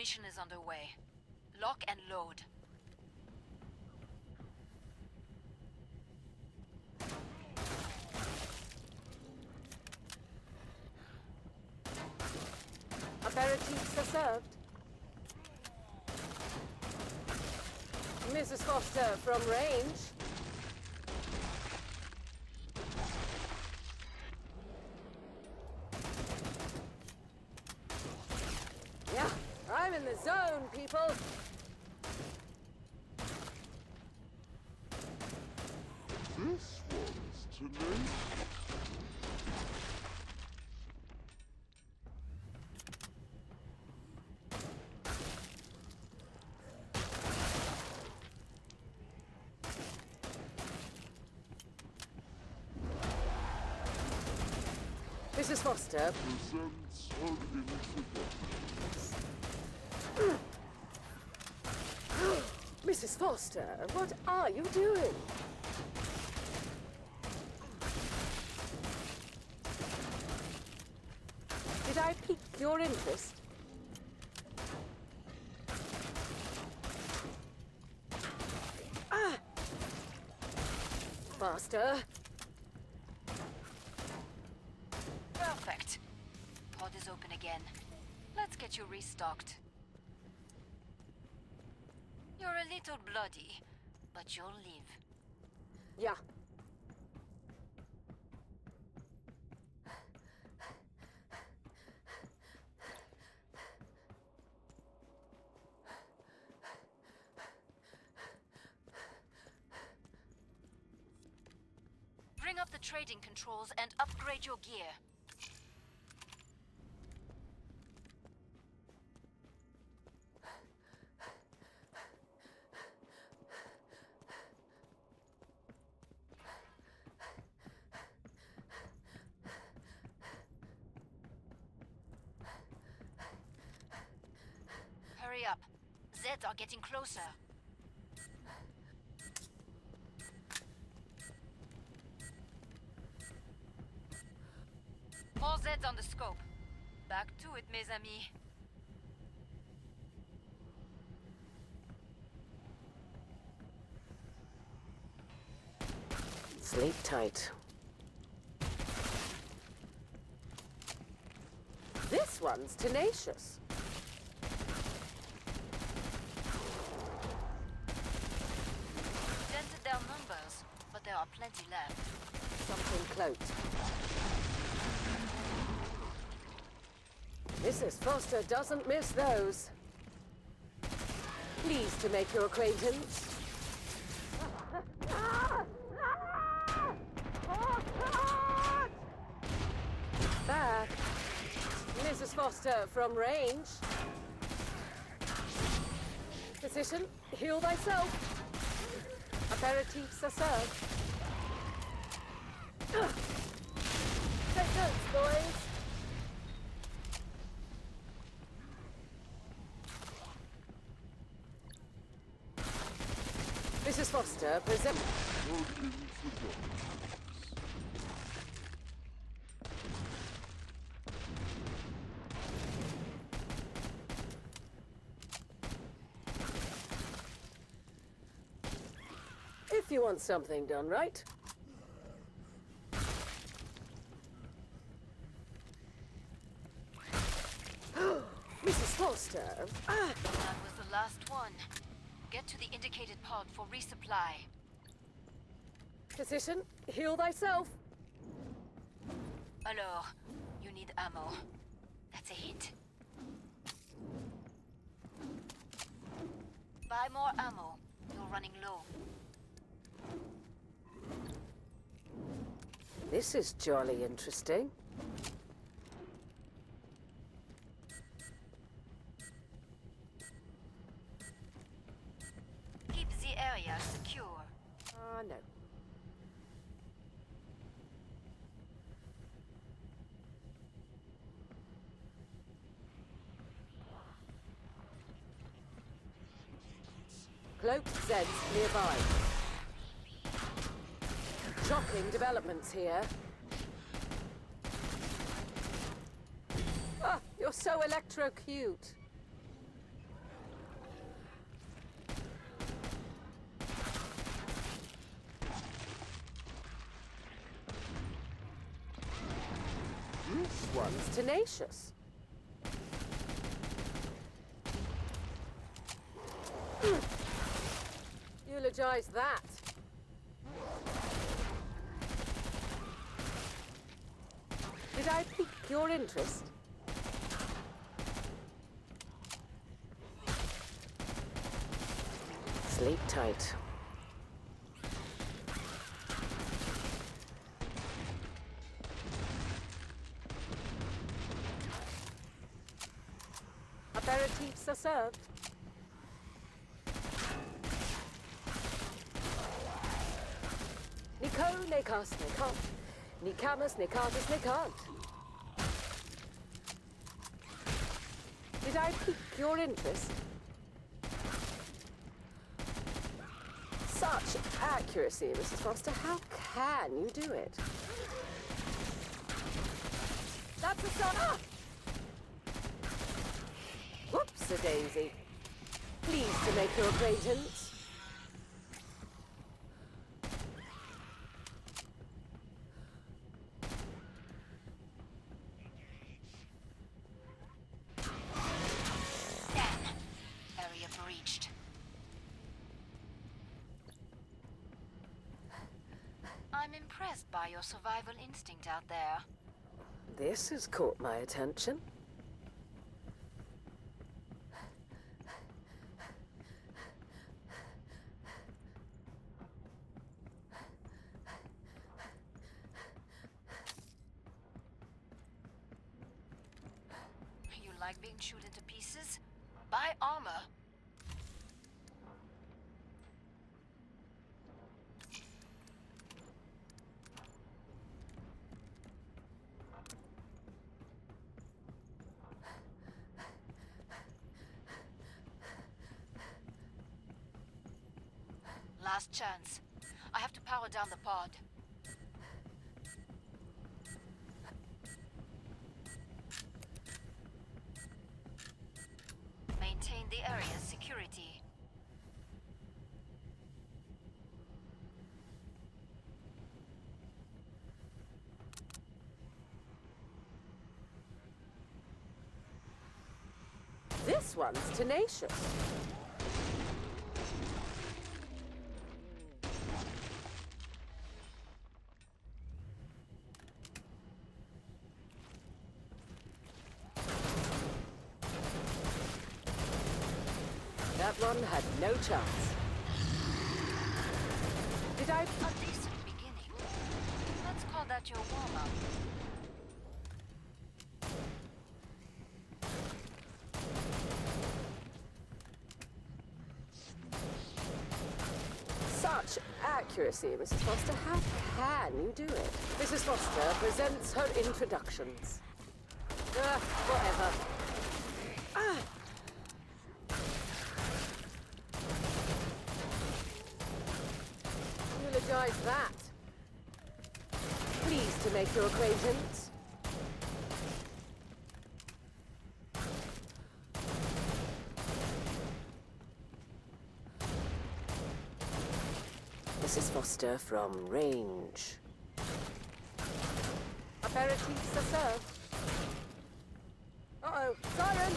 mission is underway. Lock and load. Aperitifs are served. Mrs. Foster from range. Yeah, I'm in the zone, people. This one's tenacious. Mrs. Foster. Presents her introductions. Mrs. Foster, what are you doing? Did I pique your interest? Ah! Faster. Perfect. Pod is open again. Let's get you restocked. You're a little bloody, but you'll live. Yeah. Bring up the trading controls and upgrade your gear. Hurry up. Zeds are getting closer. More Zeds on the scope. Back to it, mes amis. Sleep tight. This one's tenacious. Dented their numbers, but there are plenty left. Something cloaked. Mrs. Foster doesn't miss those. Pleased to make your acquaintance. Back. Mrs. Foster from range. Physician, heal thyself. Aperitifs are served. Take notes, boys. Mrs. Foster, present. Her introductions. If you want something done right. Mrs. Foster. Ah! That was the last one. Get to the indicated pod for resupply. Physician, heal thyself. Alors, you need ammo. That's a hint. Buy more ammo. You're running low. This is jolly interesting. Keep the area secure. Ah, no. Cloaked Zeds nearby. Shocking developments here. Ah, you're so electro-cute. one's tenacious. Eulogize that. Did I pique your interest? Sleep tight. Aperitifs are served. Nico, Nekas, Nekant. Nikamus, Nekatus, Nekant. Did I pique your interest? Such accuracy, Mrs. Foster. How can you do it? That's a son. Ah! Whoops-a-daisy. Pleased to make your acquaintance. Area breached. I'm impressed by your survival instinct out there. This has caught my attention. You like being chewed into pieces? Buy armor. Last chance. I have to power down the pod. Maintain the area's security. This one's tenacious. That one had no chance. Did I... A decent beginning. Let's call that your warm-up. Such accuracy, Mrs. Foster. How can you do it? Mrs. Foster presents her introductions. Whatever. Ah! Eulogize that. Pleased to make your acquaintance. Mrs. Foster from range. Aperitifs are served. Uh-oh, siren!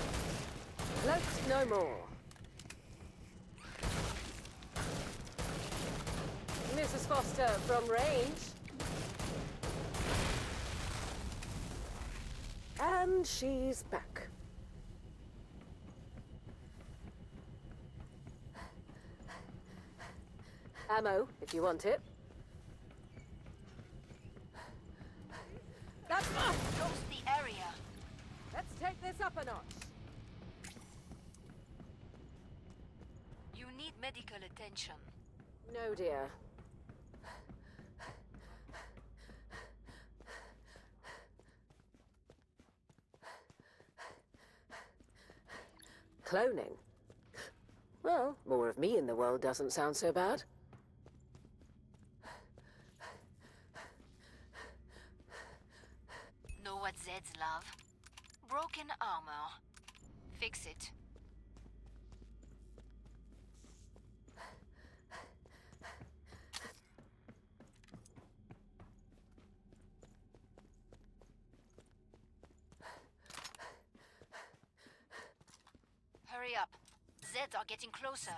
Cloaked no more. Mrs. Foster from range. And she's back. Ammo, if you want it. That's Close the area. Let's take this up a notch. You need medical attention. No, dear. Cloning? Well, more of me in the world doesn't sound so bad. Know what Zeds love? Broken armor. Fix it. Zeds are getting closer.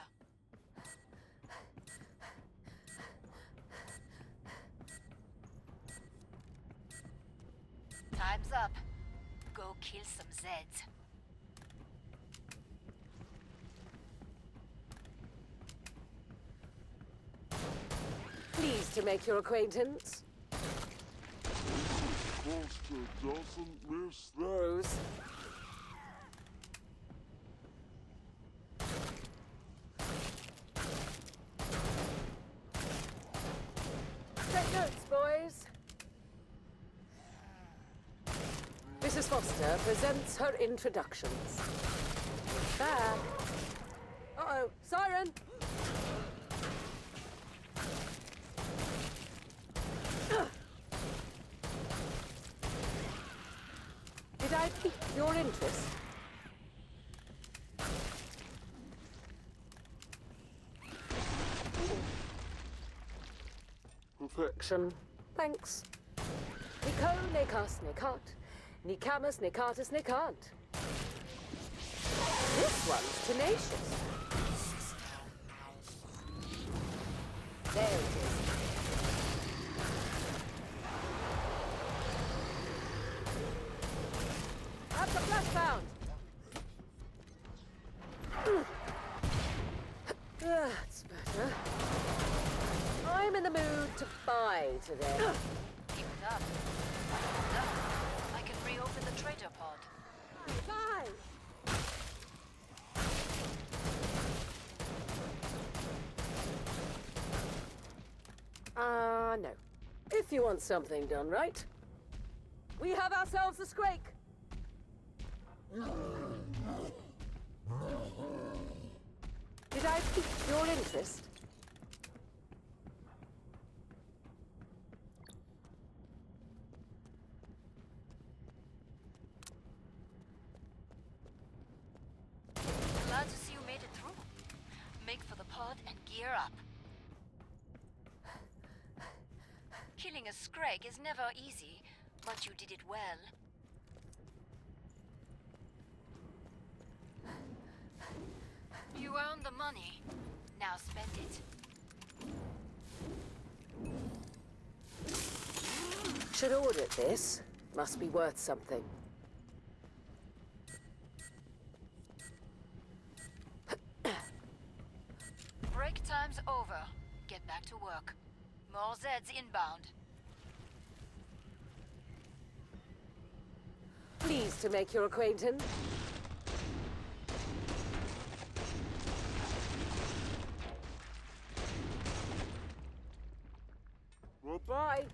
Time's up. Go kill some Zeds. Pleased to make your acquaintance. Foster doesn't miss that. Rose. Take notes, boys. Mrs. Foster presents her introductions. Back. Uh-oh, siren! Did I pique your interest? Perfection. Thanks. Nico, Nikas, Nikat. Nikamus, Nikatus, Nikant. This one's tenacious. There it is. Have the flash found. That's better. I'm in the mood to buy today. Keep it up. Done. I can reopen the trader pod. Buy! No. If you want something done right, we have ourselves a scrake. Did I pique your interest? Glad to see you made it through. Make for the pod and gear up. Killing a Scrag is never easy, but you did it well. You earned the money. Now spend it. Should audit this. Must be worth something. Break time's over. Get back to work. More Zeds inbound. Pleased to make your acquaintance. Bye.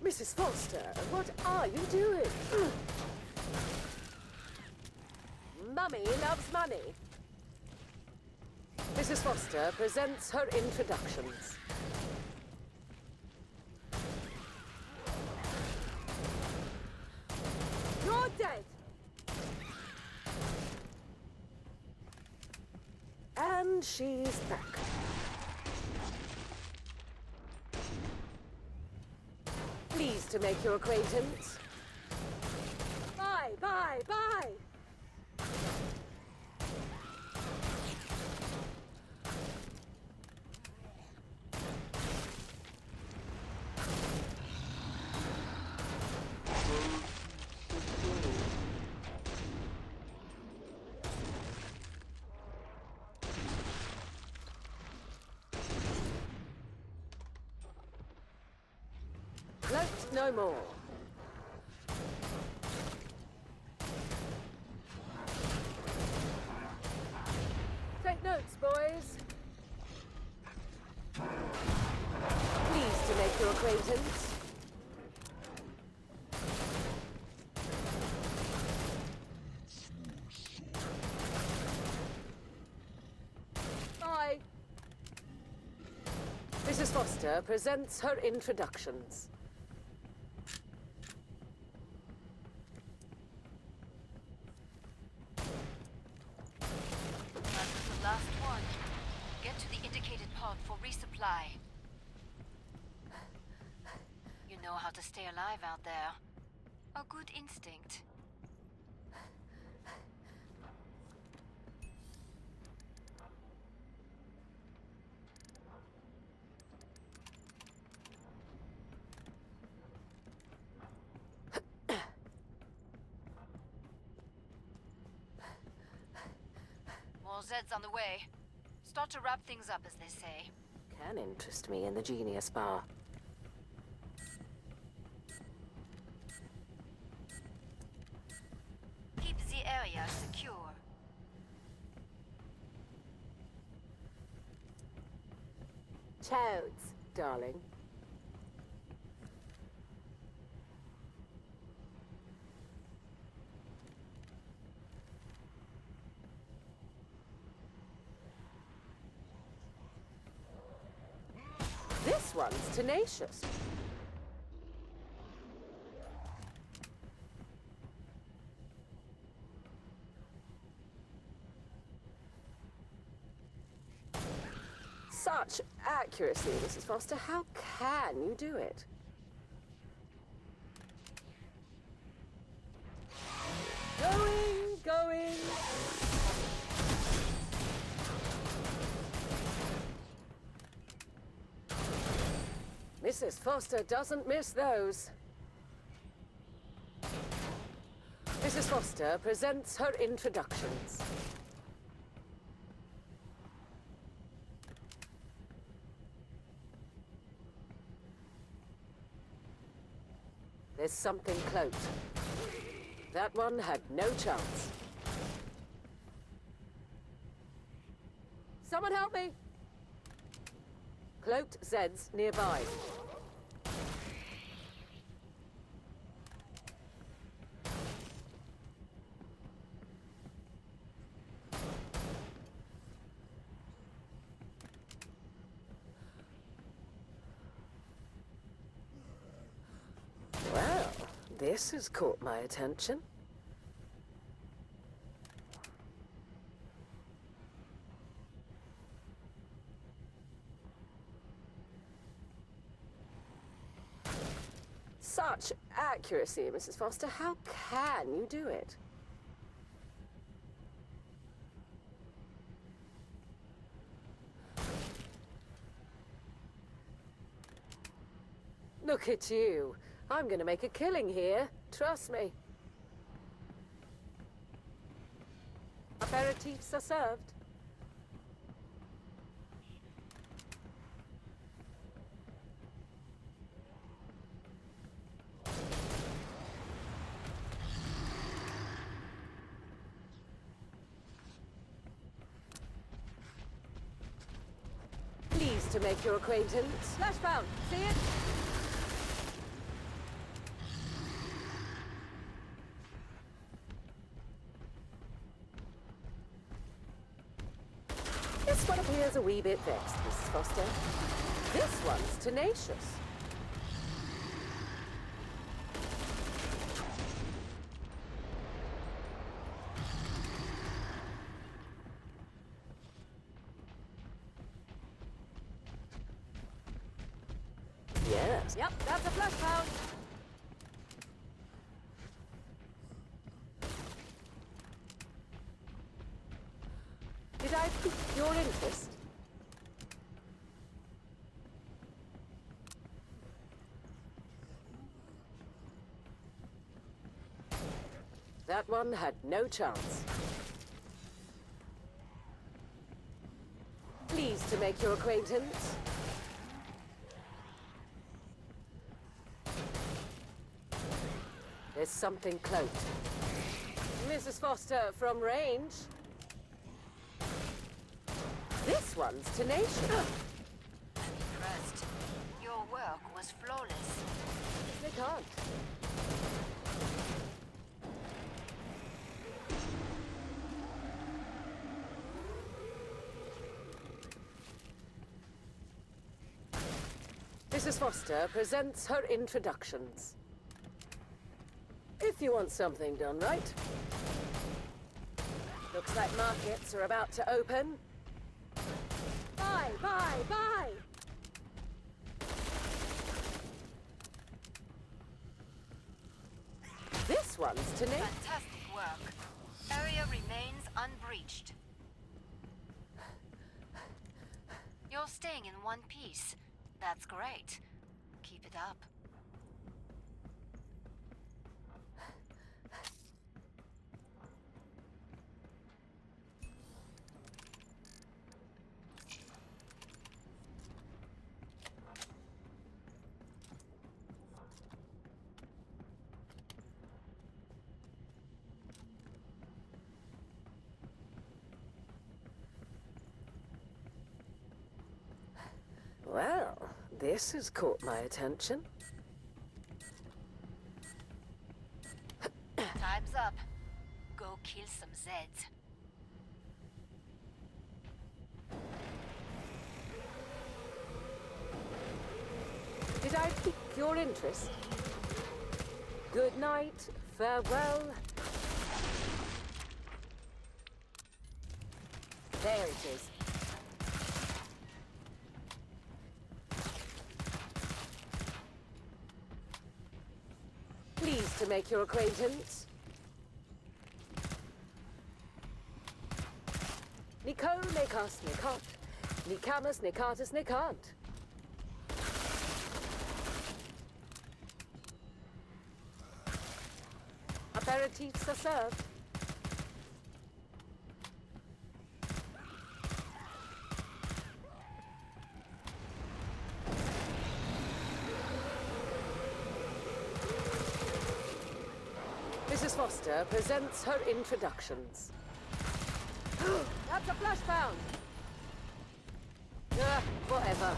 Mrs. Foster, what are you doing? Mummy loves money. Mrs. Foster presents her introductions. You're dead! And she's back. Pleased to make your acquaintance. Bye, bye, bye! Float no more. Take notes, boys. Pleased to make your acquaintance. Bye. Mrs. Foster presents her introductions. That was the last one. Get to the indicated pod for resupply. know how to stay alive out there. A good instinct. More Zeds on the way. Start to wrap things up, as they say. Can interest me in the Genius Bar. Keep the area secure. Toads, darling. This one's tenacious. Such accuracy, Mrs. Foster. How can you do it? Going. Mrs. Foster doesn't miss those. Mrs. Foster presents her introductions. There's something cloaked. That one had no chance. Someone help me! Cloaked Zeds nearby. Well, this has caught my attention. Such accuracy, Mrs. Foster. How can you do it? Look at you. I'm gonna make a killing here. Trust me. Aperitifs are served. Pleased to make your acquaintance. Flashbound, see it? This one appears a wee bit vexed, Mrs. Foster. This one's tenacious. Yes. Yep, that's a flash pound. Did I pique your interest? That one had no chance. Pleased to make your acquaintance. There's something cloaked. Mrs. Foster, from range. This one's tenacious. I'm impressed. Your work was flawless. They can't. Mrs. Foster presents her introductions. If you want something done right. Looks like markets are about to open. Buy! This one's to name. Fantastic work. Area remains unbreached. You're staying in one piece. That's great. Keep it up. Well, this has caught my attention. Time's up. Go kill some Zeds. Did I pique your interest? Good night, farewell. There it is. Pleased to make your acquaintance. Nico, Nikas, Nikot. Nikamus, Nikatus, Nikant. Aperitifs are served. Mrs. Foster presents her introductions. That's a flashpound! Whatever.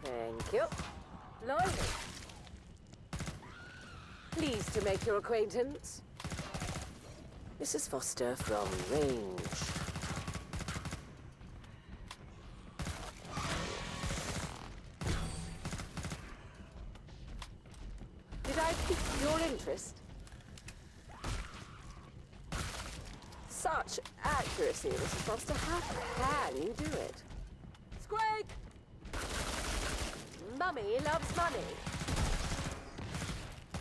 Thank you. Blimey. Pleased to make your acquaintance. Mrs. Foster from range. Did I pique your interest? Such accuracy, Mrs. Foster. How can you do it? Squeak! Mummy loves money.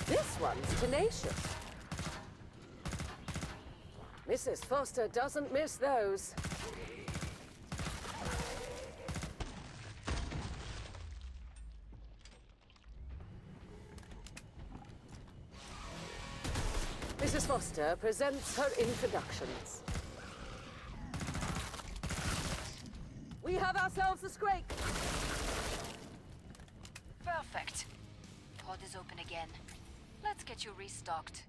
This one's tenacious. Mrs. Foster doesn't miss those. Mrs. Foster presents her introductions. We have ourselves a Scrake. Perfect. Pod is open again. Let's get you restocked.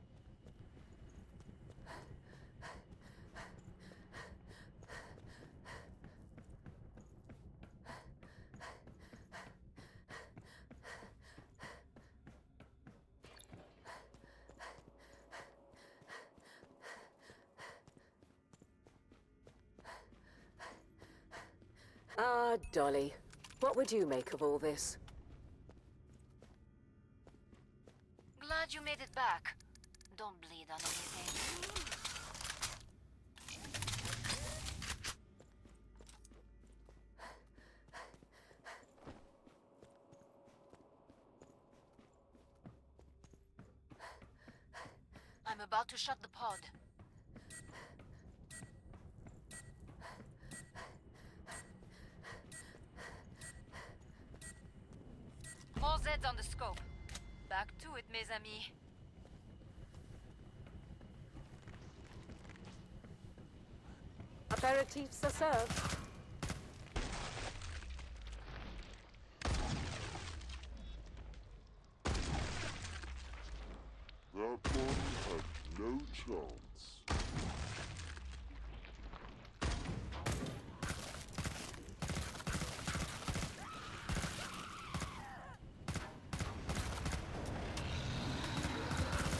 Ah, Dolly. What would you make of all this? Glad you made it back. Don't bleed on anything. I'm about to shut the pod. All Zeds on the scope. Back to it, mes amis. Aperitifs are served. That one had no chance.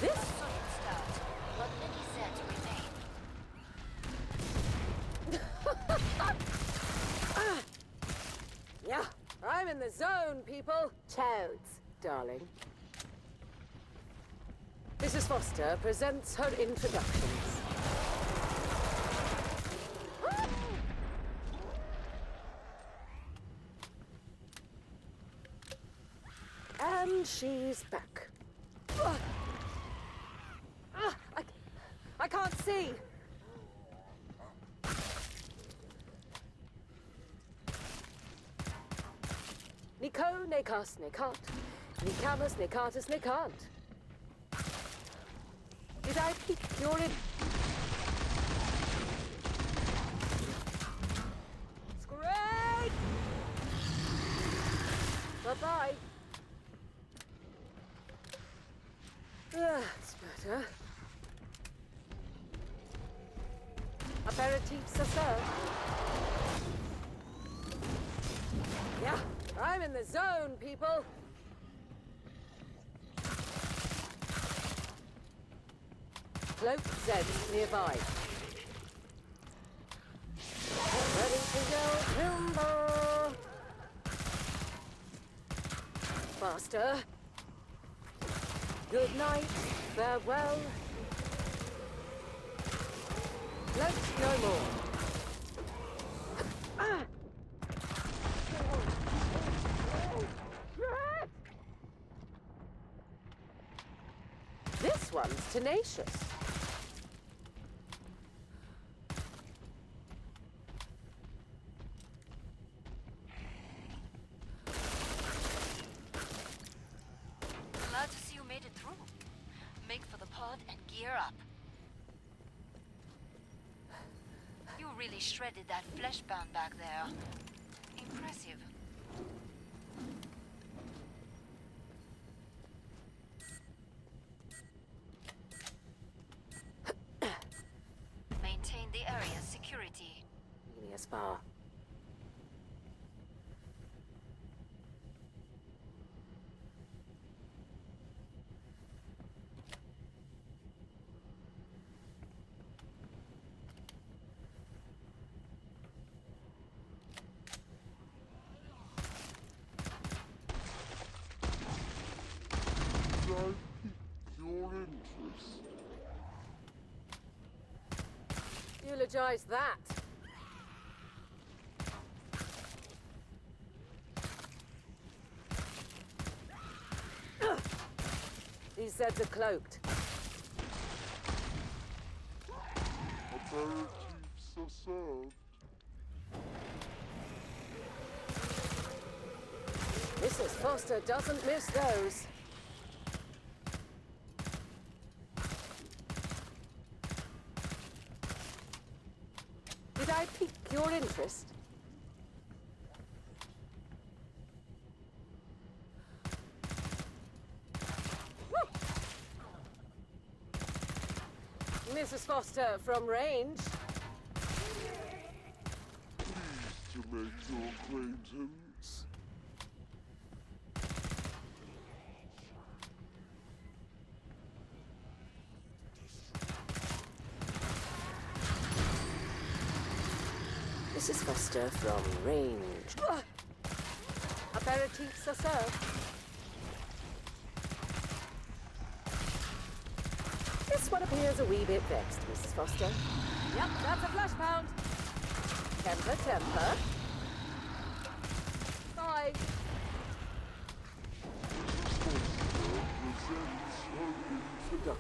This Solid start, but many Zeds remain. Yeah, I'm in the zone, people. Toads, darling. Mrs. Foster presents her introductions. And she's back. I can't see. Nico, Nekas, Nekant. Nikamas, Nekatus, Nekant. Did I pique your in? It's great! Bye-bye. That's better. Aperitifs are served. Yeah, I'm in the zone, people. Cloak Zed's nearby. Ready to go timber. Faster. Good night. Farewell. Cloak no more. This one's tenacious. Glad to see you made it through. Make for the pod and gear up. You really shredded that fleshbound back there. Impressive. Maintain the area's security. Genius bar. Did I pique your interest? Eulogize that. These Zeds are cloaked. Aperitifs are served. Mrs. Foster doesn't miss those. Did I pique your interest? Woo! Mrs. Foster from range. Pleased to make your acquaintance. Mrs. Foster from range. Aperitifs are served. This one appears a wee bit vexed, Mrs. Foster. Yep, that's a flash pound. Temper, temper. Bye.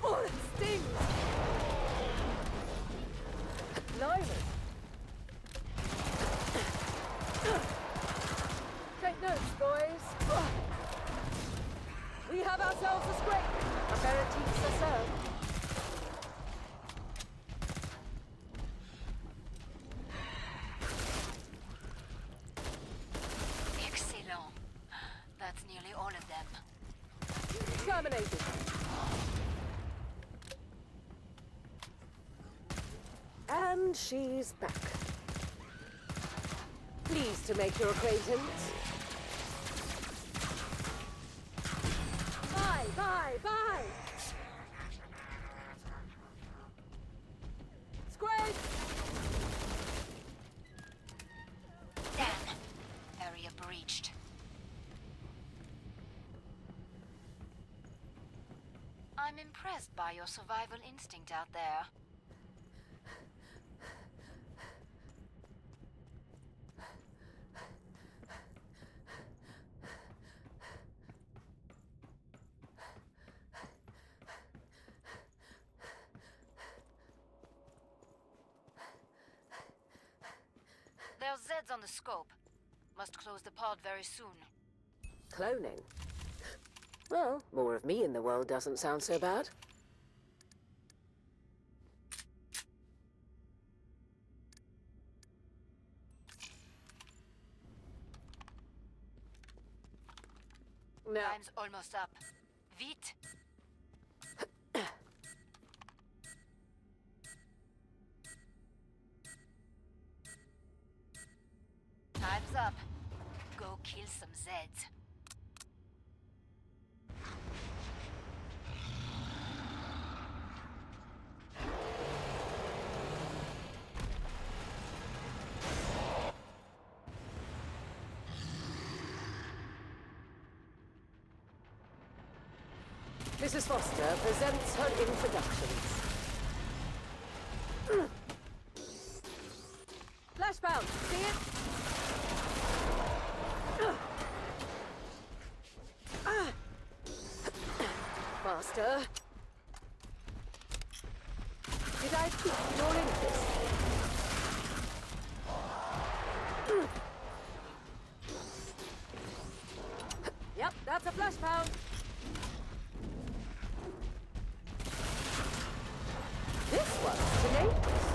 Oh, it stings! Blimey. Take notes, boys. We have ourselves a scrape. Aperitifs are served. Excellent. That's nearly all of them. Terminated. And she's back. Pleased to make your acquaintance. Bye, bye, bye! Scrape! Damn. Area breached. I'm impressed by your survival instinct out there. Zed's on the scope. Must close the pod very soon. Cloning? Well, more of me in the world doesn't sound so bad. No. Time's almost up. Vite! Time's up. Go kill some Zeds. Mrs. Foster presents her introductions. Flashbound, see it? Faster. Did I pique your interest? Yep, that's a flashbound. This one's tenacious.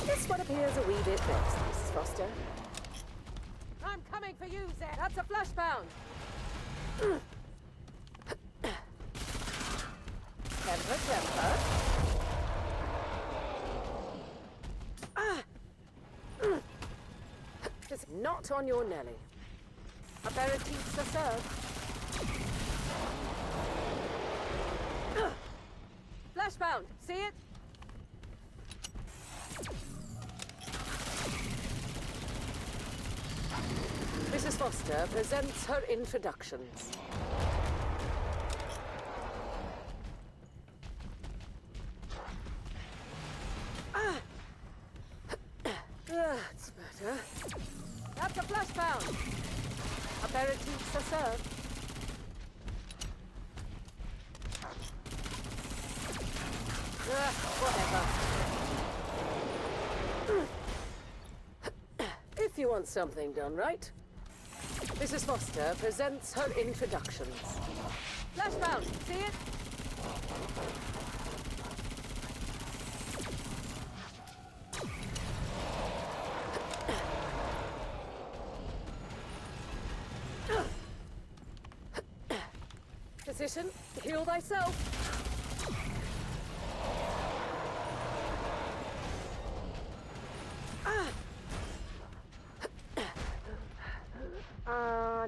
This one appears a wee bit vexed, Mrs. Foster. I'm coming for you, Zed. That's a flashbound. Temper, temper. Just not on your Nelly. Aperitifs are served. Flashbound, see it? Mrs. Foster presents her introductions. That's better. That's a flashbound. Aperitifs are served. Whatever. If you want something done right, Mrs. Foster presents her introductions. Flashbound, see it? Physician, heal thyself.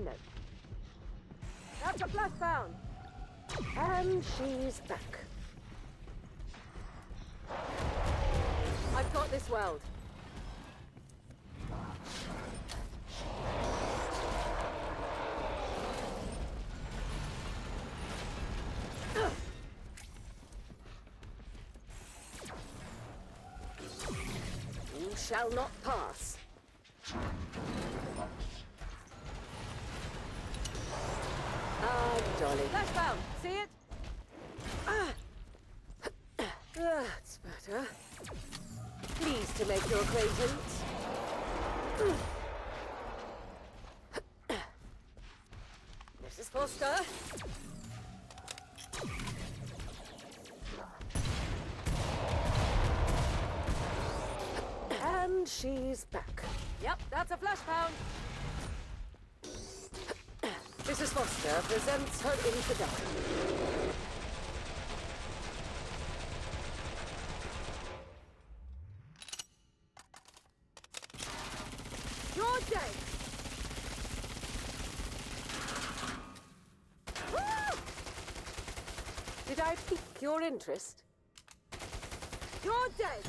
No. That's a flashbound. And she's back. I've got this weld. You shall not pass. Dolly. Flashbound, see it? That's better. Pleased to make your acquaintance. Mrs. Foster. And she's back. Yep, that's a flashbound. Mrs. Foster presents her introduction. You're dead! Woo! Did I pique your interest? You're dead!